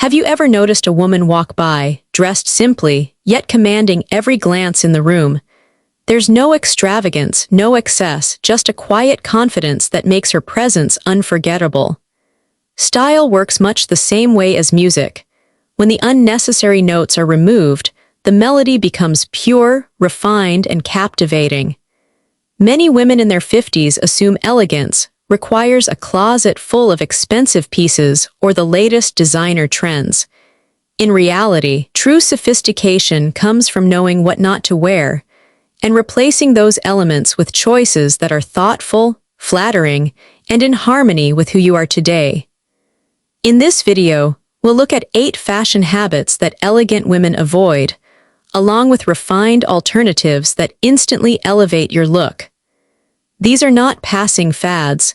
Have you ever noticed a woman walk by, dressed simply, yet commanding every glance in the room? There's no extravagance, no excess, just a quiet confidence that makes her presence unforgettable. Style works much the same way as music. When the unnecessary notes are removed, the melody becomes pure, refined, and captivating. Many women in their 50s assume elegance requires a closet full of expensive pieces or the latest designer trends. In reality, true sophistication comes from knowing what not to wear and replacing those elements with choices that are thoughtful, flattering, and in harmony with who you are today. In this video, we'll look at 8 fashion habits that elegant women avoid, along with refined alternatives that instantly elevate your look. These are not passing fads.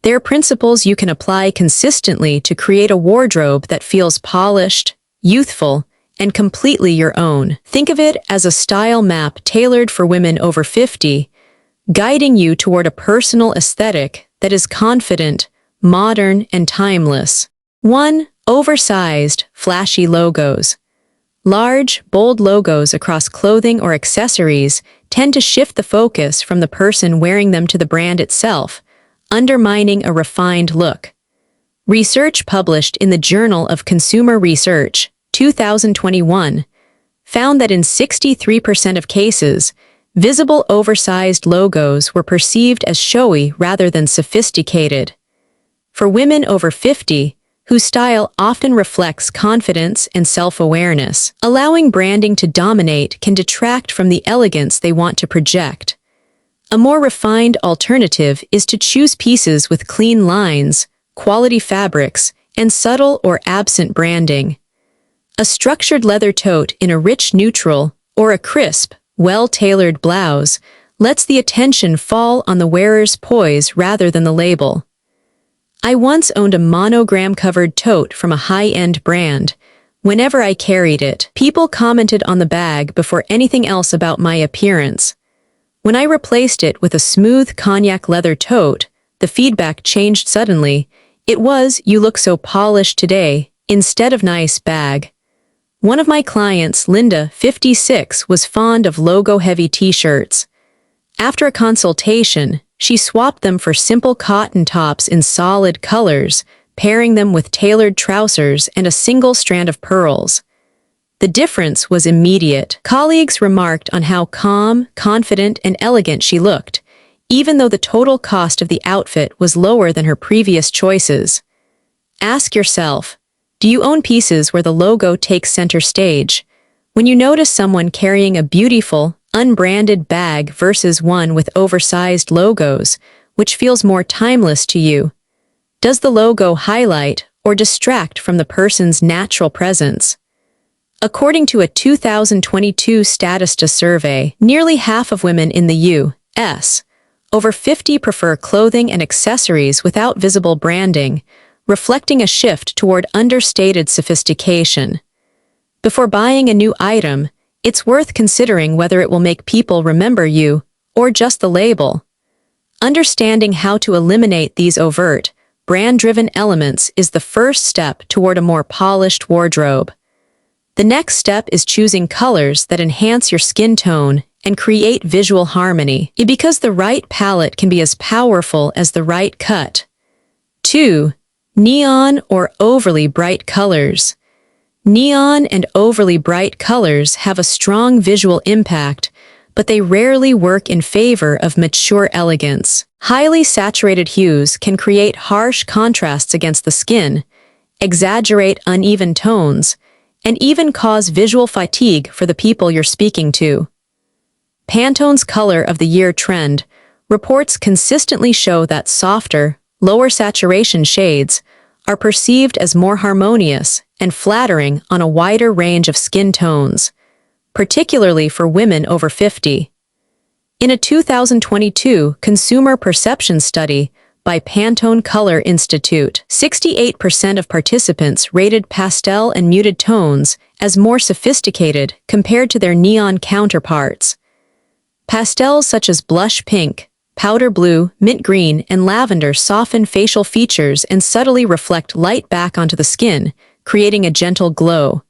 They're principles you can apply consistently to create a wardrobe that feels polished, youthful, and completely your own. Think of it as a style map tailored for women over 50, guiding you toward a personal aesthetic that is confident, modern, and timeless. 1. Oversized, flashy logos. Large, bold logos across clothing or accessories tend to shift the focus from the person wearing them to the brand itself, undermining a refined look. Research published in the Journal of Consumer Research, 2021, found that in 63% of cases, visible oversized logos were perceived as showy rather than sophisticated. For women over 50, whose style often reflects confidence and self-awareness, allowing branding to dominate can detract from the elegance they want to project. A more refined alternative is to choose pieces with clean lines, quality fabrics, and subtle or absent branding. A structured leather tote in a rich neutral or a crisp, well-tailored blouse lets the attention fall on the wearer's poise rather than the label. I once owned a monogram-covered tote from a high-end brand. Whenever I carried it, people commented on the bag before anything else about my appearance. When I replaced it with a smooth cognac leather tote, the feedback changed suddenly. It was, "You look so polished today," instead of "nice bag." One of my clients, Linda, 56, was fond of logo-heavy t-shirts. After a consultation, she swapped them for simple cotton tops in solid colors, pairing them with tailored trousers and a single strand of pearls. The difference was immediate. Colleagues remarked on how calm, confident, and elegant she looked, even though the total cost of the outfit was lower than her previous choices. Ask yourself, do you own pieces where the logo takes center stage? When you notice someone carrying a beautiful, unbranded bag versus one with oversized logos, which feels more timeless to you? Does the logo highlight or distract from the person's natural presence? According to a 2022 Statista survey, nearly half of women in the U.S. over 50 prefer clothing and accessories without visible branding, reflecting a shift toward understated sophistication. Before buying a new item, it's worth considering whether it will make people remember you, or just the label. Understanding how to eliminate these overt, brand-driven elements is the first step toward a more polished wardrobe. The next step is choosing colors that enhance your skin tone and create visual harmony, because the right palette can be as powerful as the right cut. 2. Neon or overly bright colors. Neon and overly bright colors have a strong visual impact, but they rarely work in favor of mature elegance. Highly saturated hues can create harsh contrasts against the skin, exaggerate uneven tones, and even cause visual fatigue for the people you're speaking to. Pantone's Color of the Year trend reports consistently show that softer, lower saturation shades are perceived as more harmonious and flattering on a wider range of skin tones, particularly for women over 50. In a 2022 consumer perception study by Pantone Color Institute, 68% of participants rated pastel and muted tones as more sophisticated compared to their neon counterparts. Pastels such as blush pink, powder blue, mint green, and lavender soften facial features and subtly reflect light back onto the skin, creating a gentle glow.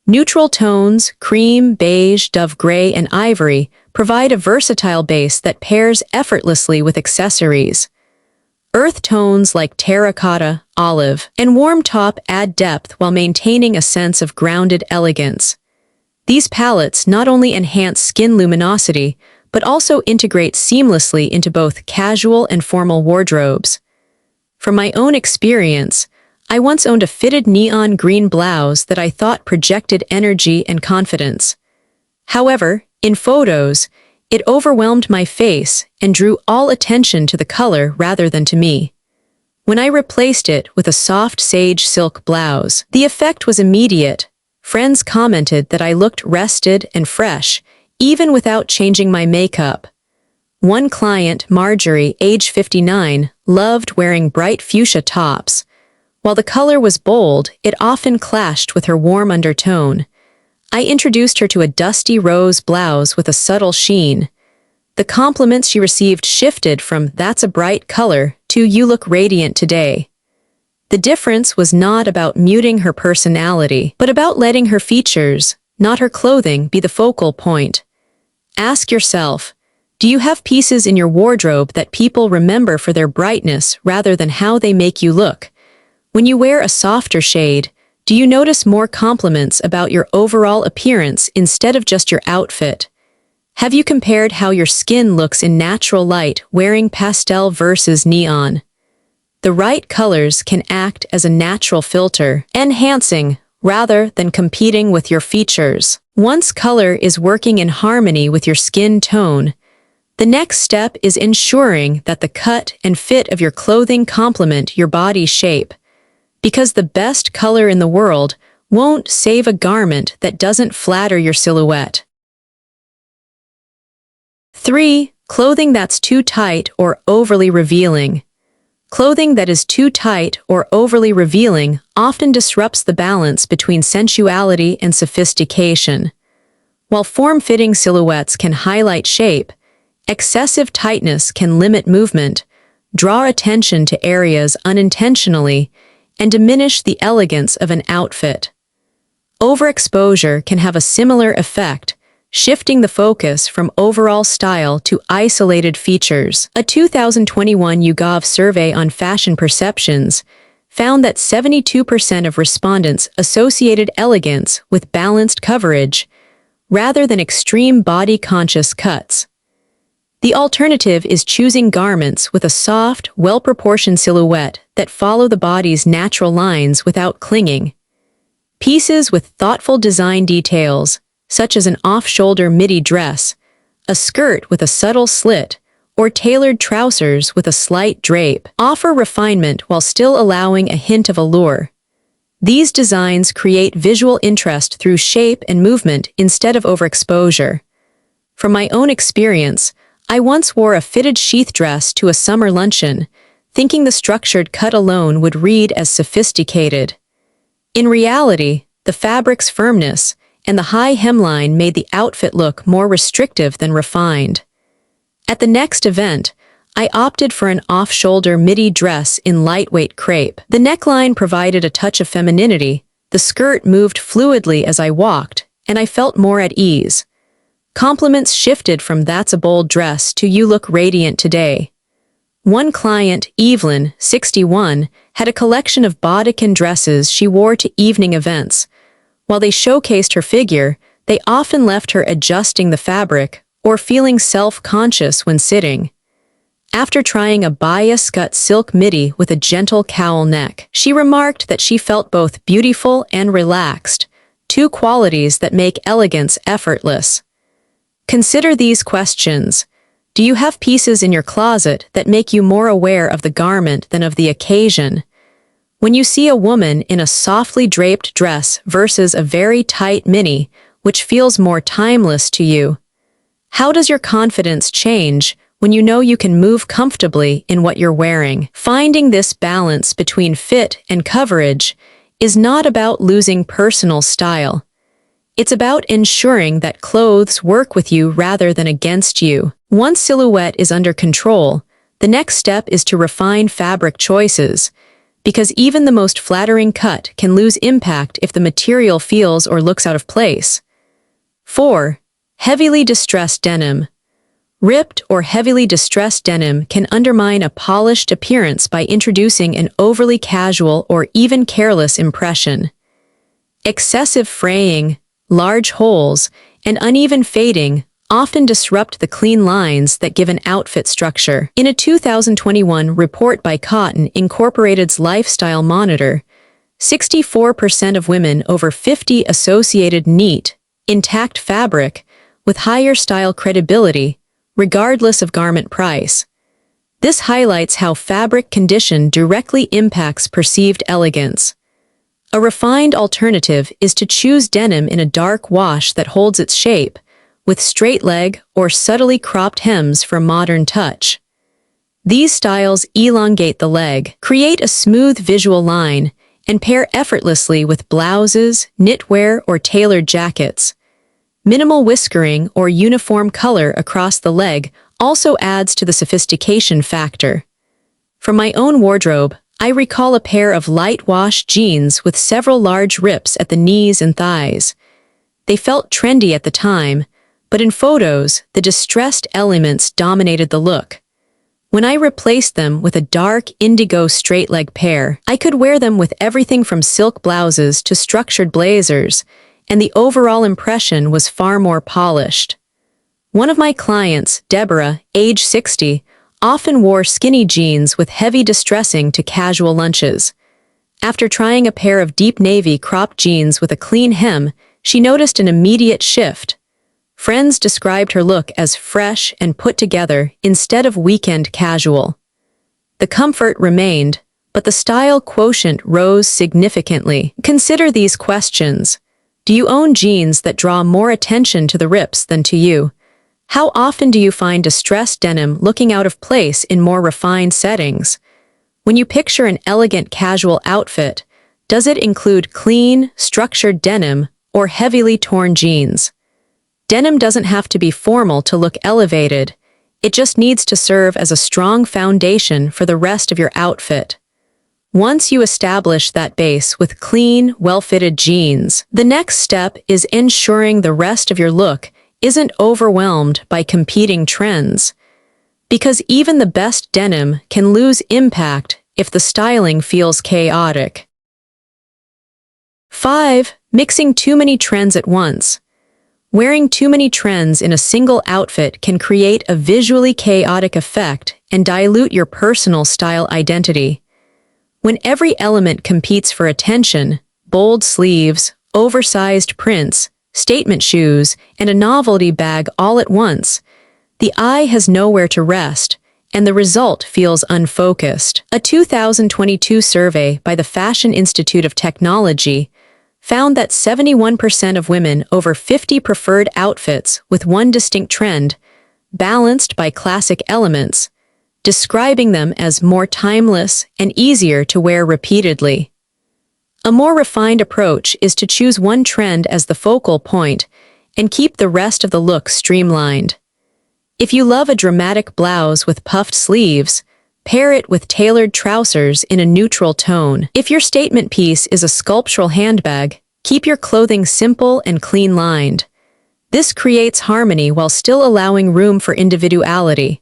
Neutral tones, cream, beige, dove gray, and ivory, provide a versatile base that pairs effortlessly with accessories. Earth tones like terracotta, olive, and warm taupe add depth while maintaining a sense of grounded elegance. These palettes not only enhance skin luminosity, but also integrate seamlessly into both casual and formal wardrobes. From my own experience, I once owned a fitted neon green blouse that I thought projected energy and confidence. However, in photos, it overwhelmed my face and drew all attention to the color rather than to me. When I replaced it with a soft sage silk blouse, the effect was immediate. Friends commented that I looked rested and fresh, even without changing my makeup. One client, Marjorie, age 59, loved wearing bright fuchsia tops. While the color was bold, it often clashed with her warm undertone. I introduced her to a dusty rose blouse with a subtle sheen. The compliments she received shifted from "that's a bright color" to "you look radiant today." The difference was not about muting her personality, but about letting her features, not her clothing, be the focal point. Ask yourself, do you have pieces in your wardrobe that people remember for their brightness rather than how they make you look? When you wear a softer shade, do you notice more compliments about your overall appearance instead of just your outfit? Have you compared how your skin looks in natural light wearing pastel versus neon? The right colors can act as a natural filter, enhancing rather than competing with your features. Once color is working in harmony with your skin tone, the next step is ensuring that the cut and fit of your clothing complement your body shape. Because the best color in the world won't save a garment that doesn't flatter your silhouette. 3. Clothing that's too tight or overly revealing. Clothing that is too tight or overly revealing often disrupts the balance between sensuality and sophistication. While form-fitting silhouettes can highlight shape, excessive tightness can limit movement, draw attention to areas unintentionally, and diminish the elegance of an outfit. Overexposure can have a similar effect, shifting the focus from overall style to isolated features. A 2021 YouGov survey on fashion perceptions found that 72% of respondents associated elegance with balanced coverage rather than extreme body-conscious cuts. The alternative is choosing garments with a soft, well-proportioned silhouette that follow the body's natural lines without clinging. Pieces with thoughtful design details, such as an off-shoulder midi dress, a skirt with a subtle slit, or tailored trousers with a slight drape, offer refinement while still allowing a hint of allure. These designs create visual interest through shape and movement instead of overexposure. From my own experience, I once wore a fitted sheath dress to a summer luncheon, thinking the structured cut alone would read as sophisticated. In reality, the fabric's firmness and the high hemline made the outfit look more restrictive than refined. At the next event, I opted for an off-shoulder midi dress in lightweight crepe. The neckline provided a touch of femininity, the skirt moved fluidly as I walked, and I felt more at ease. Compliments shifted from "that's a bold dress" to "you look radiant today." One client, Evelyn, 61, had a collection of bodycon dresses she wore to evening events. While they showcased her figure, they often left her adjusting the fabric or feeling self-conscious when sitting. After trying a bias-cut silk midi with a gentle cowl neck, she remarked that she felt both beautiful and relaxed, two qualities that make elegance effortless. Consider these questions. Do you have pieces in your closet that make you more aware of the garment than of the occasion? When you see a woman in a softly draped dress versus a very tight mini, which feels more timeless to you? How does your confidence change when you know you can move comfortably in what you're wearing? Finding this balance between fit and coverage is not about losing personal style. It's about ensuring that clothes work with you rather than against you. Once silhouette is under control, the next step is to refine fabric choices. because even the most flattering cut can lose impact if the material feels or looks out of place. 4. Heavily distressed denim. Ripped or heavily distressed denim can undermine a polished appearance by introducing an overly casual or even careless impression. Excessive fraying, large holes, and uneven fading often disrupt the clean lines that give an outfit structure. In a 2021 report by Cotton Incorporated's Lifestyle Monitor, 64% of women over 50 associated neat, intact fabric with higher style credibility, regardless of garment price. This highlights how fabric condition directly impacts perceived elegance. A refined alternative is to choose denim in a dark wash that holds its shape, with straight leg or subtly cropped hems for modern touch. These styles elongate the leg, create a smooth visual line, and pair effortlessly with blouses, knitwear, or tailored jackets. Minimal whiskering or uniform color across the leg also adds to the sophistication factor. From my own wardrobe, I recall a pair of light wash jeans with several large rips at the knees and thighs. They felt trendy at the time, but in photos, the distressed elements dominated the look. When I replaced them with a dark indigo straight-leg pair, I could wear them with everything from silk blouses to structured blazers, and the overall impression was far more polished. One of my clients, Deborah, age 60, often wore skinny jeans with heavy distressing to casual lunches. After trying a pair of deep navy cropped jeans with a clean hem, she noticed an immediate shift. Friends described her look as fresh and put together instead of weekend casual. The comfort remained, but the style quotient rose significantly. Consider these questions. Do you own jeans that draw more attention to the rips than to you? How often do you find distressed denim looking out of place in more refined settings? When you picture an elegant casual outfit, does it include clean, structured denim or heavily torn jeans? Denim doesn't have to be formal to look elevated. It just needs to serve as a strong foundation for the rest of your outfit. Once you establish that base with clean, well-fitted jeans, the next step is ensuring the rest of your look isn't overwhelmed by competing trends. Because even the best denim can lose impact if the styling feels chaotic. 5. Mixing too many trends at once. Wearing too many trends in a single outfit can create a visually chaotic effect and dilute your personal style identity. When every element competes for attention, bold sleeves, oversized prints, statement shoes, and a novelty bag all at once, the eye has nowhere to rest, and the result feels unfocused. A 2022 survey by the Fashion Institute of Technology found that 71% of women over 50 preferred outfits with one distinct trend, balanced by classic elements, describing them as more timeless and easier to wear repeatedly. A more refined approach is to choose one trend as the focal point and keep the rest of the look streamlined. If you love a dramatic blouse with puffed sleeves, pair it with tailored trousers in a neutral tone. If your statement piece is a sculptural handbag, keep your clothing simple and clean-lined. This creates harmony while still allowing room for individuality.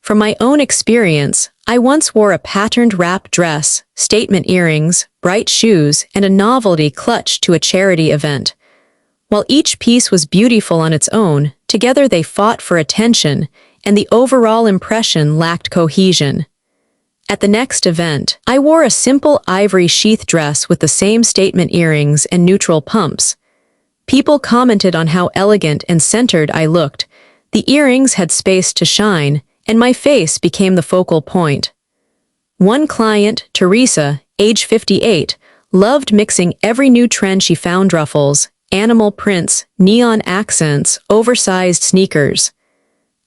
From my own experience, I once wore a patterned wrap dress, statement earrings, bright shoes, and a novelty clutch to a charity event. While each piece was beautiful on its own, together they fought for attention, and the overall impression lacked cohesion. At the next event, I wore a simple ivory sheath dress with the same statement earrings and neutral pumps. People commented on how elegant and centered I looked. The earrings had space to shine, and my face became the focal point. One client, Teresa, age 58, loved mixing every new trend she found: ruffles, animal prints, neon accents, oversized sneakers.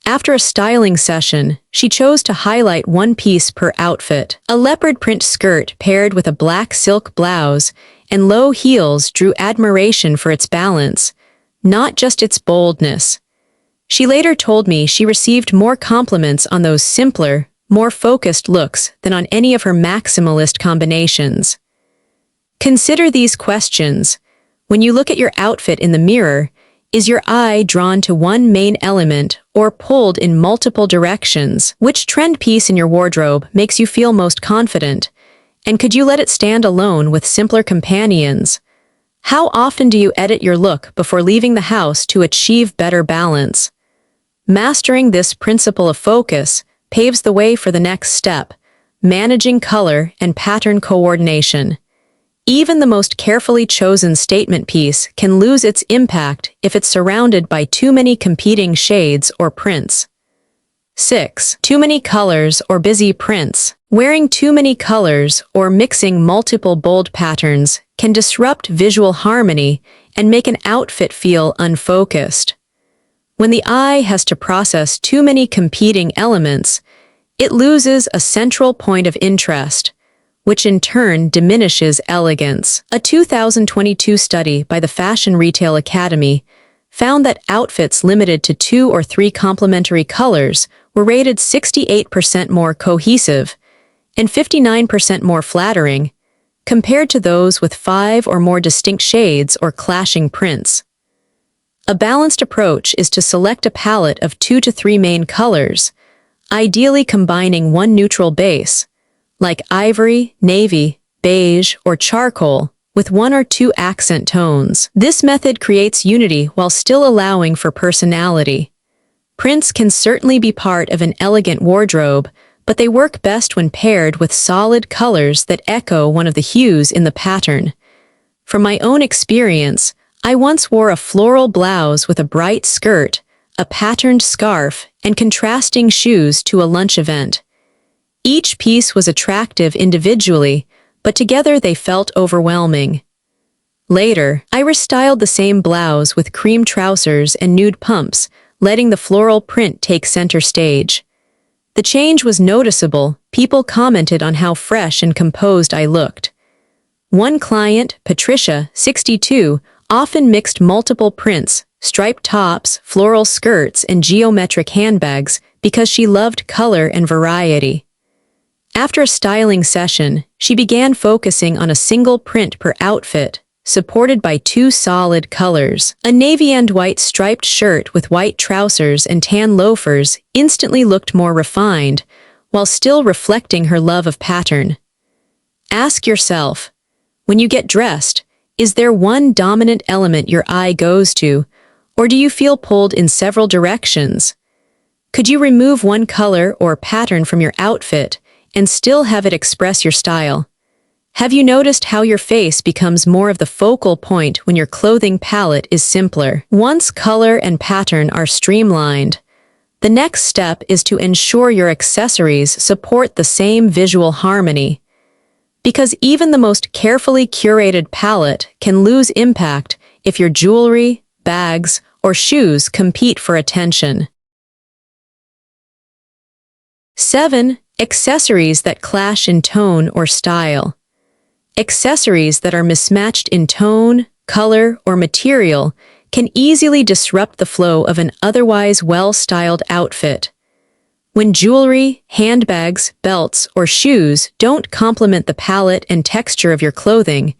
After a styling session, she chose to highlight one piece per outfit. A leopard print skirt paired with a black silk blouse and low heels drew admiration for its balance, not just its boldness. She later told me she received more compliments on those simpler, more focused looks than on any of her maximalist combinations. Consider these questions. When you look at your outfit in the mirror, is your eye drawn to one main element or pulled in multiple directions? Which trend piece in your wardrobe makes you feel most confident? And could you let it stand alone with simpler companions? How often do you edit your look before leaving the house to achieve better balance? Mastering this principle of focus paves the way for the next step, managing color and pattern coordination. Even the most carefully chosen statement piece can lose its impact if it's surrounded by too many competing shades or prints. 6. Too many colors or busy prints. Wearing too many colors or mixing multiple bold patterns can disrupt visual harmony and make an outfit feel unfocused. When the eye has to process too many competing elements, it loses a central point of interest, which in turn diminishes elegance. A 2022 study by the Fashion Retail Academy found that outfits limited to 2 or 3 complementary colors were rated 68% more cohesive and 59% more flattering compared to those with 5 or more distinct shades or clashing prints. A balanced approach is to select a palette of 2 to 3 main colors, ideally combining one neutral base, like ivory, navy, beige, or charcoal, with 1 or 2 accent tones. This method creates unity while still allowing for personality. Prints can certainly be part of an elegant wardrobe, but they work best when paired with solid colors that echo one of the hues in the pattern. From my own experience, I once wore a floral blouse with a bright skirt, a patterned scarf, and contrasting shoes to a lunch event. Each piece was attractive individually, but together they felt overwhelming. Later, I restyled the same blouse with cream trousers and nude pumps, letting the floral print take center stage. The change was noticeable. People commented on how fresh and composed I looked. One client, Patricia, 62, often mixed multiple prints, striped tops, floral skirts, and geometric handbags because she loved color and variety. After a styling session, she began focusing on a single print per outfit, supported by 2 solid colors. A navy and white striped shirt with white trousers and tan loafers instantly looked more refined, while still reflecting her love of pattern. Ask yourself, when you get dressed, is there one dominant element your eye goes to, or do you feel pulled in several directions? Could you remove one color or pattern from your outfit and still have it express your style? Have you noticed how your face becomes more of the focal point when your clothing palette is simpler? Once color and pattern are streamlined, the next step is to ensure your accessories support the same visual harmony. Because even the most carefully curated palette can lose impact if your jewelry, bags, or shoes compete for attention. 7. Accessories that clash in tone or style. Accessories that are mismatched in tone, color, or material can easily disrupt the flow of an otherwise well-styled outfit. When jewelry, handbags, belts, or shoes don't complement the palette and texture of your clothing,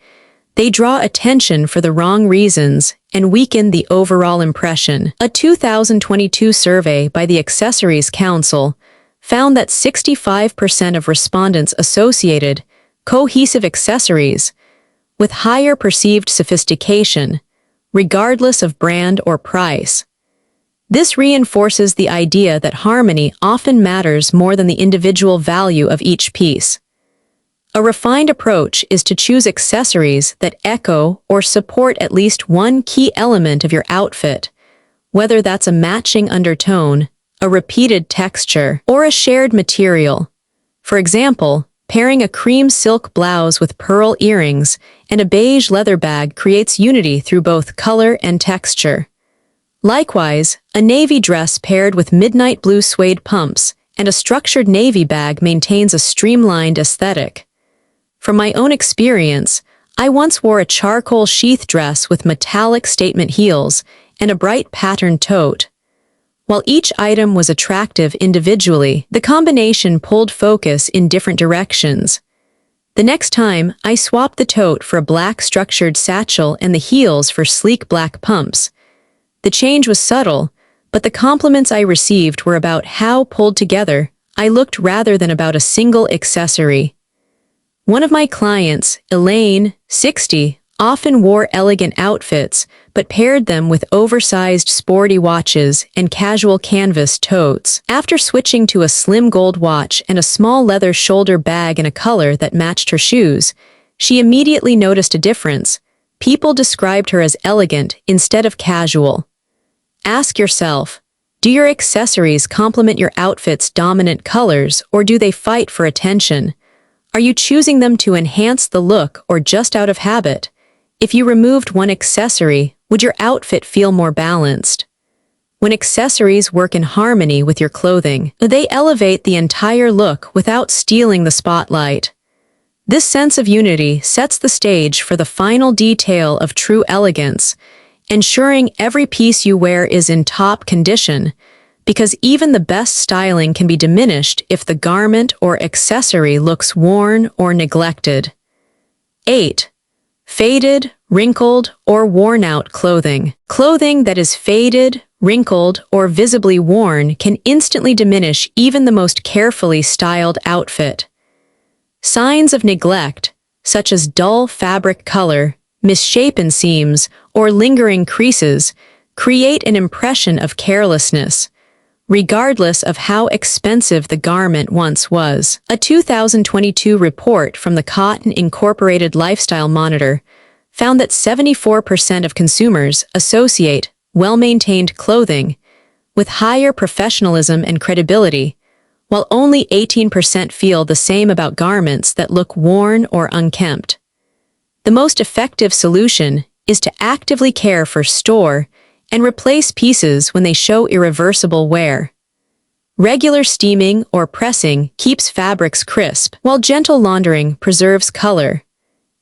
they draw attention for the wrong reasons and weaken the overall impression. A 2022 survey by the Accessories Council found that 65% of respondents associated cohesive accessories with higher perceived sophistication, regardless of brand or price. This reinforces the idea that harmony often matters more than the individual value of each piece. A refined approach is to choose accessories that echo or support at least one key element of your outfit, whether that's a matching undertone, a repeated texture, or a shared material. For example, pairing a cream silk blouse with pearl earrings and a beige leather bag creates unity through both color and texture. Likewise, a navy dress paired with midnight blue suede pumps and a structured navy bag maintains a streamlined aesthetic. From my own experience, I once wore a charcoal sheath dress with metallic statement heels and a bright patterned tote. While each item was attractive individually, the combination pulled focus in different directions. The next time, I swapped the tote for a black structured satchel and the heels for sleek black pumps. The change was subtle, but the compliments I received were about how pulled together I looked rather than about a single accessory. One of my clients, Elaine, 60, often wore elegant outfits, but paired them with oversized sporty watches and casual canvas totes. After switching to a slim gold watch and a small leather shoulder bag in a color that matched her shoes, she immediately noticed a difference. People described her as elegant instead of casual. Ask yourself, do your accessories complement your outfit's dominant colors, or do they fight for attention? Are you choosing them to enhance the look or just out of habit? If you removed one accessory, would your outfit feel more balanced? When accessories work in harmony with your clothing, they elevate the entire look without stealing the spotlight. This sense of unity sets the stage for the final detail of true elegance, ensuring every piece you wear is in top condition, because even the best styling can be diminished if the garment or accessory looks worn or neglected. 8. Faded, wrinkled, or worn-out clothing. Clothing that is faded, wrinkled, or visibly worn can instantly diminish even the most carefully styled outfit. Signs of neglect, such as dull fabric color, misshapen seams, or lingering creases, create an impression of carelessness, regardless of how expensive the garment once was. A 2022 report from the Cotton Incorporated Lifestyle Monitor found that 74% of consumers associate well-maintained clothing with higher professionalism and credibility, while only 18% feel the same about garments that look worn or unkempt. The most effective solution is to actively care for, store, and replace pieces when they show irreversible wear. Regular steaming or pressing keeps fabrics crisp, while gentle laundering preserves color.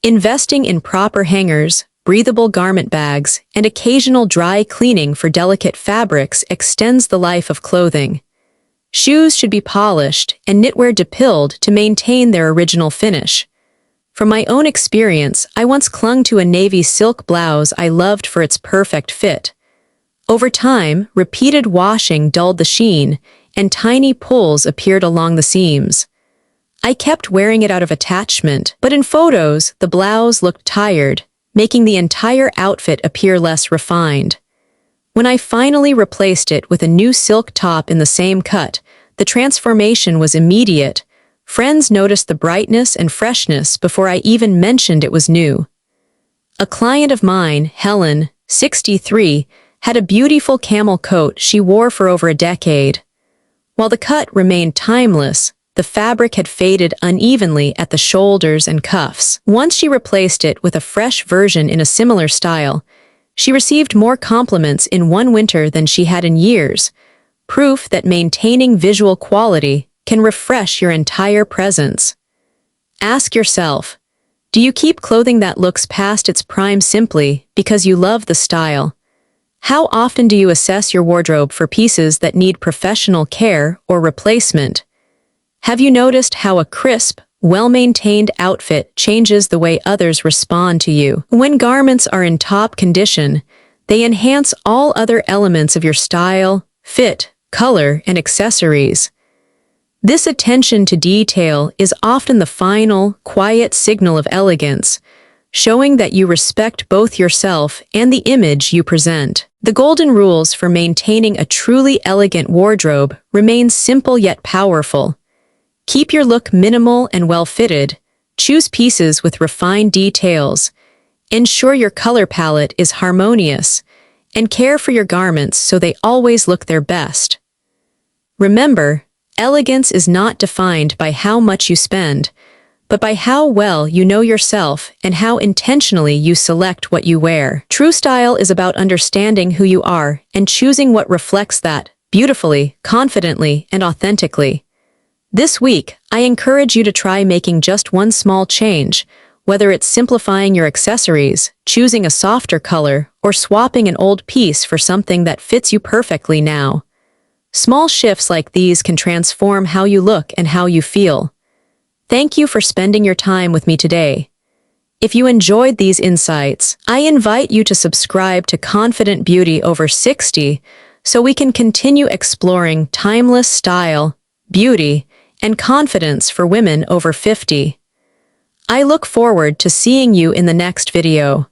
Investing in proper hangers, breathable garment bags, and occasional dry cleaning for delicate fabrics extends the life of clothing. Shoes should be polished and knitwear depilled to maintain their original finish. From my own experience, I once clung to a navy silk blouse I loved for its perfect fit. Over time, repeated washing dulled the sheen, and tiny pulls appeared along the seams. I kept wearing it out of attachment, but in photos, the blouse looked tired, making the entire outfit appear less refined. When I finally replaced it with a new silk top in the same cut, the transformation was immediate. Friends noticed the brightness and freshness before I even mentioned it was new. A client of mine, Helen, 63, had a beautiful camel coat she wore for over a decade. While the cut remained timeless, the fabric had faded unevenly at the shoulders and cuffs. Once she replaced it with a fresh version in a similar style, she received more compliments in one winter than she had in years, proof that maintaining visual quality can refresh your entire presence. Ask yourself, do you keep clothing that looks past its prime simply because you love the style? How often do you assess your wardrobe for pieces that need professional care or replacement? Have you noticed how a crisp, well-maintained outfit changes the way others respond to you? When garments are in top condition, they enhance all other elements of your style, fit, color, and accessories. This attention to detail is often the final, quiet signal of elegance, showing that you respect both yourself and the image you present. The golden rules for maintaining a truly elegant wardrobe remain simple yet powerful. Keep your look minimal and well-fitted, choose pieces with refined details, ensure your color palette is harmonious, and care for your garments so they always look their best. Remember, elegance is not defined by how much you spend, but by how well you know yourself and how intentionally you select what you wear. True style is about understanding who you are and choosing what reflects that, beautifully, confidently, and authentically. This week, I encourage you to try making just one small change, whether it's simplifying your accessories, choosing a softer color, or swapping an old piece for something that fits you perfectly now. Small shifts like these can transform how you look and how you feel. Thank you for spending your time with me today. If you enjoyed these insights, I invite you to subscribe to Confident Beauty Over 60 so we can continue exploring timeless style, beauty, and confidence for women over 50. I look forward to seeing you in the next video.